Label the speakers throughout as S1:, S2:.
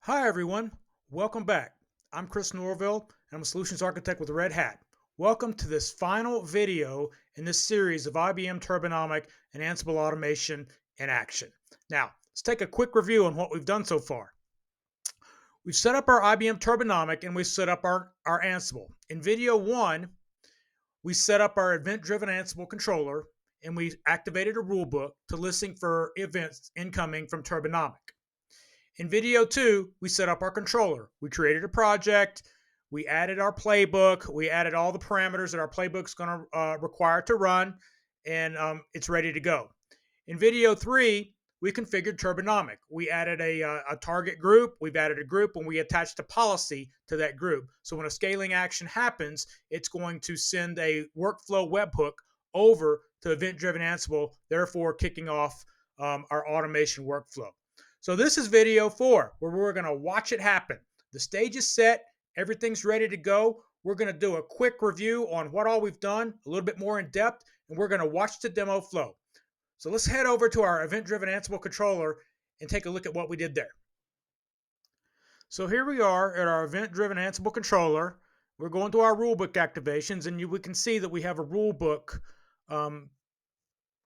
S1: Hi, everyone. Welcome back. I'm Chris Norville, and I'm a solutions architect with Red Hat. Welcome to this final video in this series of IBM Turbonomic and Ansible automation in action. Now, let's take a quick review on what we've done so far. We've set up our IBM Turbonomic and we set up our Ansible. In video one, we set up our event-driven Ansible controller and we activated a rulebook to listen for events incoming from Turbonomic. In video two, we set up our controller. We created a project. We added our playbook. We added all the parameters that our playbook's going to require to run, and it's ready to go. In video three, we configured Turbonomic. We added a target group. We've added a group, and we attached a policy to that group. So when a scaling action happens, it's going to send a workflow webhook over to event-driven Ansible, therefore kicking off our automation workflow. So this is video four, where we're going to watch it happen. The stage is set. Everything's ready to go. We're going to do a quick review on what all we've done, a little bit more in depth, and we're going to watch the demo flow. So let's head over to our event-driven Ansible controller and take a look at what we did there. So here we are at our event-driven Ansible controller. We're going to our rulebook activations, and we can see that we have a rulebook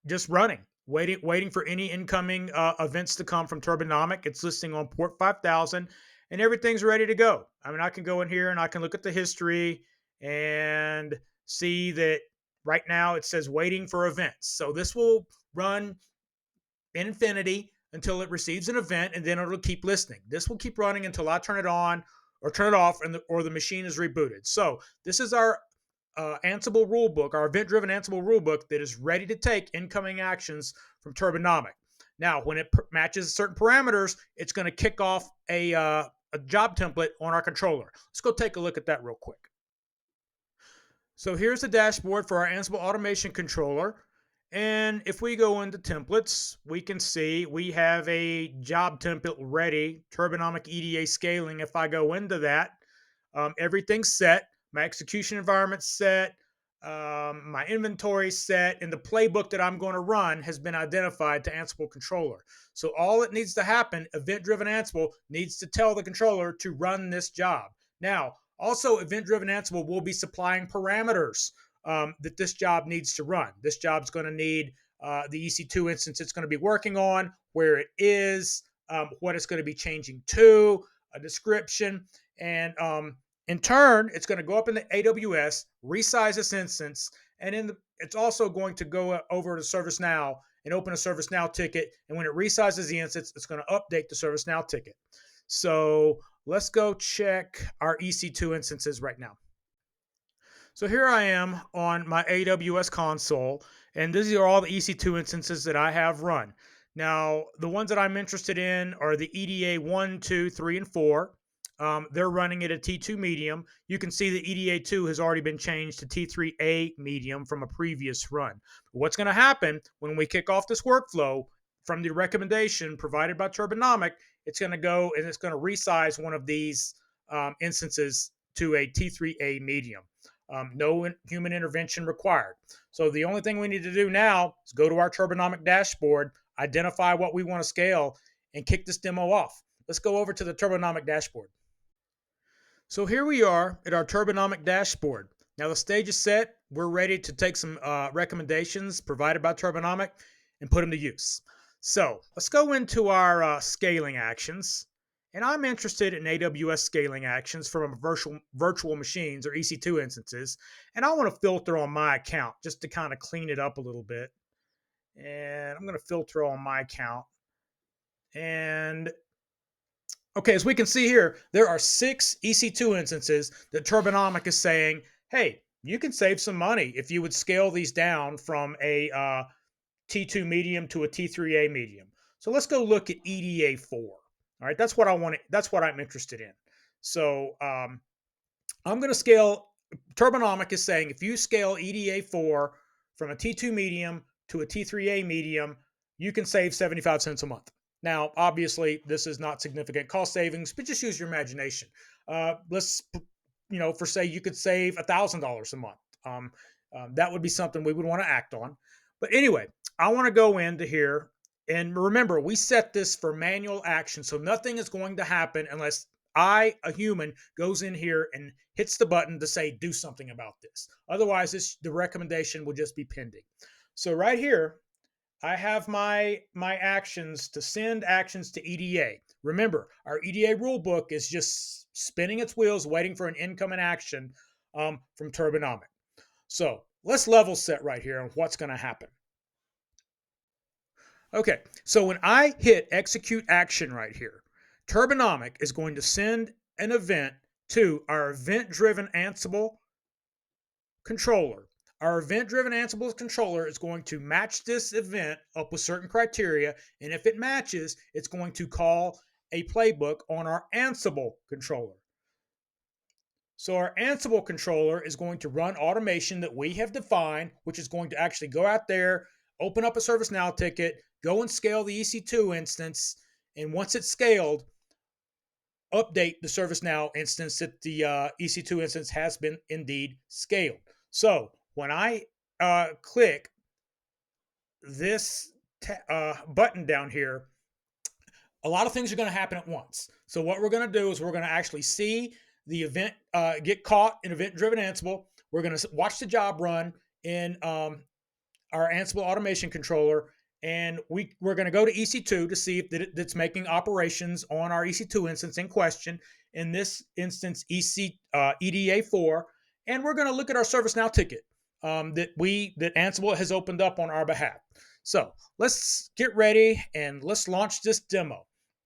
S1: just running, waiting for any incoming events to come from Turbonomic. It's listing on port 5000, and everything's ready to go. I mean, I can go in here and I can look at the history and see that right now it says waiting for events. So this will run in infinity until it receives an event, and then it'll keep listening. This will keep running until I turn it on or turn it off, or the machine is rebooted. So this is our Ansible rulebook, our event-driven Ansible rulebook that is ready to take incoming actions from Turbonomic. Now, when it matches certain parameters, it's going to kick off a job template on our controller. Let's go take a look at that real quick. So here's the dashboard for our Ansible automation controller. And if we go into templates, we can see we have a job template ready, Turbonomic EDA scaling. If I go into that, everything's set. My execution environment's set, my inventory set, and the playbook that I'm going to run has been identified to Ansible controller. So all it needs to happen, event-driven Ansible needs to tell the controller to run this job. Now, also event-driven Ansible will be supplying parameters that this job needs to run. This job's going to need the EC2 instance it's going to be working on, where it is, what it's going to be changing to, a description, and in turn, it's going to go up in the AWS, resize this instance, and it's also going to go over to ServiceNow and open a ServiceNow ticket. And when it resizes the instance, it's going to update the ServiceNow ticket. So let's go check our EC2 instances right now. So here I am on my AWS console, and these are all the EC2 instances that I have run. Now, the ones that I'm interested in are the EDA 1, 2, 3, and 4. They're running at a T2 medium. You can see the EDA 2 has already been changed to T3A medium from a previous run. What's going to happen when we kick off this workflow from the recommendation provided by Turbonomic, it's going to go and it's going to resize one of these instances to a T3A medium. No human intervention required. So the only thing we need to do now is go to our Turbonomic dashboard, identify what we want to scale, and kick this demo off. Let's go over to the Turbonomic dashboard. So here we are at our Turbonomic dashboard. Now the stage is set. We're ready to take some recommendations provided by Turbonomic and put them to use. So let's go into our scaling actions. And I'm interested in AWS scaling actions from virtual machines or EC2 instances. And I want to filter on my account just to kind of clean it up a little bit. And I'm going to filter on my account. And okay, as we can see here, there are 6 EC2 instances that Turbonomic is saying, hey, you can save some money if you would scale these down from a T2 medium to a T3A medium. So let's go look at EDA 4. All right, that's what I want. That's what I'm interested in. So I'm going to scale. Turbonomic is saying if you scale EDA 4 from a T2 medium to a T3A medium, you can save 75 cents a month. Now, obviously, this is not significant cost savings, but just use your imagination. Let's, for say you could save $1,000 a month. That would be something we would want to act on. But anyway, I want to go into here And remember, we set this for manual action. So nothing is going to happen unless I, a human, goes in here and hits the button to say, do something about this. Otherwise, the recommendation will just be pending. So right here, I have my actions to send actions to EDA. Remember, our EDA rulebook is just spinning its wheels, waiting for an incoming action from Turbonomic. So let's level set right here on what's going to happen. Okay, so when I hit execute action right here, Turbonomic is going to send an event to our event-driven Ansible controller. Our event-driven Ansible controller is going to match this event up with certain criteria, and if it matches, it's going to call a playbook on our Ansible controller. So our Ansible controller is going to run automation that we have defined, which is going to actually go out there, open up a ServiceNow ticket, go and scale the EC2 instance, and once it's scaled, update the ServiceNow instance that the EC2 instance has been indeed scaled. So when I click this button down here, a lot of things are going to happen at once. So what we're going to do is we're going to actually see the event get caught in event-driven Ansible. We're going to watch the job run in our Ansible automation controller, and we're going to go to EC2 to see if it's making operations on our EC2 instance in question. In this instance, EDA4, and we're going to look at our ServiceNow ticket that Ansible has opened up on our behalf. So let's get ready and let's launch this demo.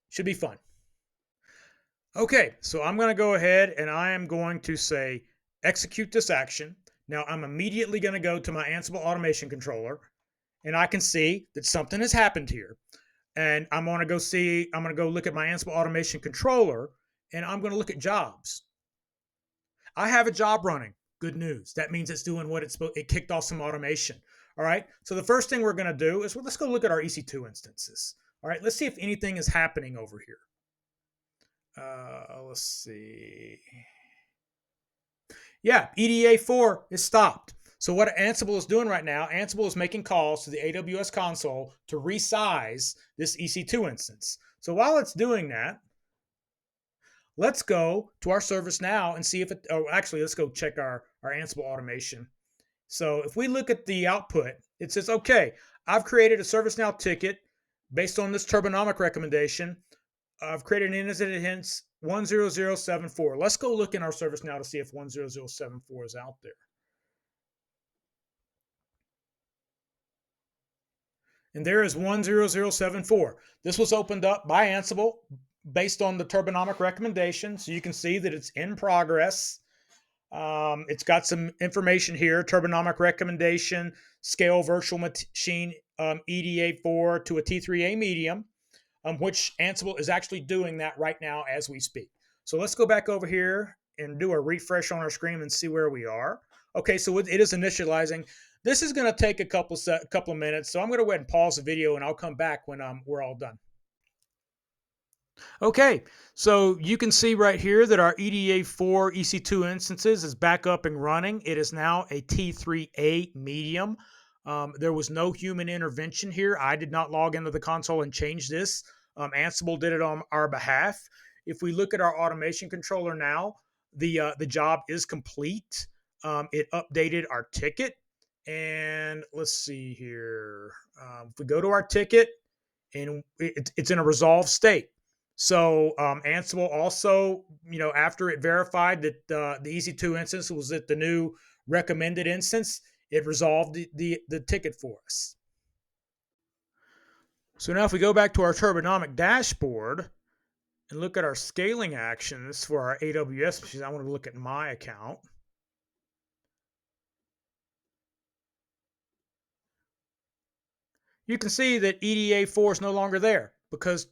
S1: Should be fun. Okay, so I'm going to go ahead and I am going to say execute this action. Now I'm immediately going to go to my Ansible automation controller, and I can see that something has happened here. And I'm going to go look at my Ansible automation controller, and I'm going to look at jobs. I have a job running. Good news. That means it's doing what it's supposed. It kicked off some automation. All right. So the first thing we're going to do is let's go look at our EC2 instances. All right. Let's see if anything is happening over here. Let's see. Yeah, EDA4 is stopped. So what Ansible is doing right now, Ansible is making calls to the AWS console to resize this EC2 instance. So while it's doing that, let's go to our ServiceNow and see if it, oh, actually, let's go check our Ansible automation. So if we look at the output, it says, okay, I've created a ServiceNow ticket based on this Turbonomic recommendation. I've created an incident 10074. Let's go look in our ServiceNow to see if 10074 is out there. And there is 10074. This was opened up by Ansible based on the Turbonomic recommendation. So you can see that it's in progress. It's got some information here. Turbonomic recommendation, scale virtual machine EDA4 to a T3A medium, which Ansible is actually doing that right now as we speak. So let's go back over here and do a refresh on our screen and see where we are. Okay, so it is initializing. This is going to take a couple of minutes, so I'm going to go ahead and pause the video, and I'll come back when we're all done. Okay, so you can see right here that our EDA4 EC2 instances is back up and running. It is now a T3A medium. There was no human intervention here. I did not log into the console and change this. Ansible did it on our behalf. If we look at our automation controller now, the job is complete. It updated our ticket. And let's see here. If we go to our ticket, and it's in a resolved state. So Ansible also, after it verified that the EC2 instance was at the new recommended instance, it resolved the ticket for us. So now if we go back to our Turbonomic dashboard and look at our scaling actions for our AWS machines, I want to look at my account. You can see that EDA4 is no longer there because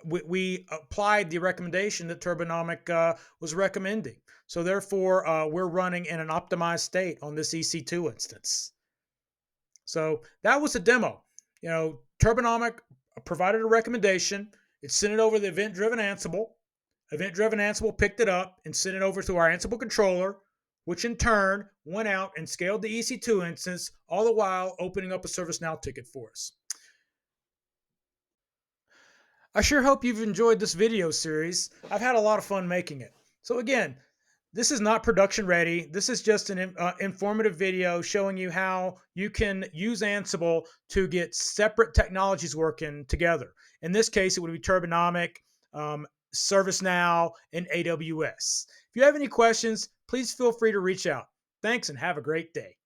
S1: we applied the recommendation that Turbonomic was recommending. So therefore, we're running in an optimized state on this EC2 instance. So that was a demo. Turbonomic provided a recommendation. It sent it over to the event-driven Ansible. Event-driven Ansible picked it up and sent it over to our Ansible controller, which in turn went out and scaled the EC2 instance, all the while opening up a ServiceNow ticket for us. I sure hope you've enjoyed this video series. I've had a lot of fun making it. So again, this is not production ready. This is just an informative video showing you how you can use Ansible to get separate technologies working together. In this case, it would be Turbonomic, um, ServiceNow, and AWS. If you have any questions, please feel free to reach out. Thanks and have a great day.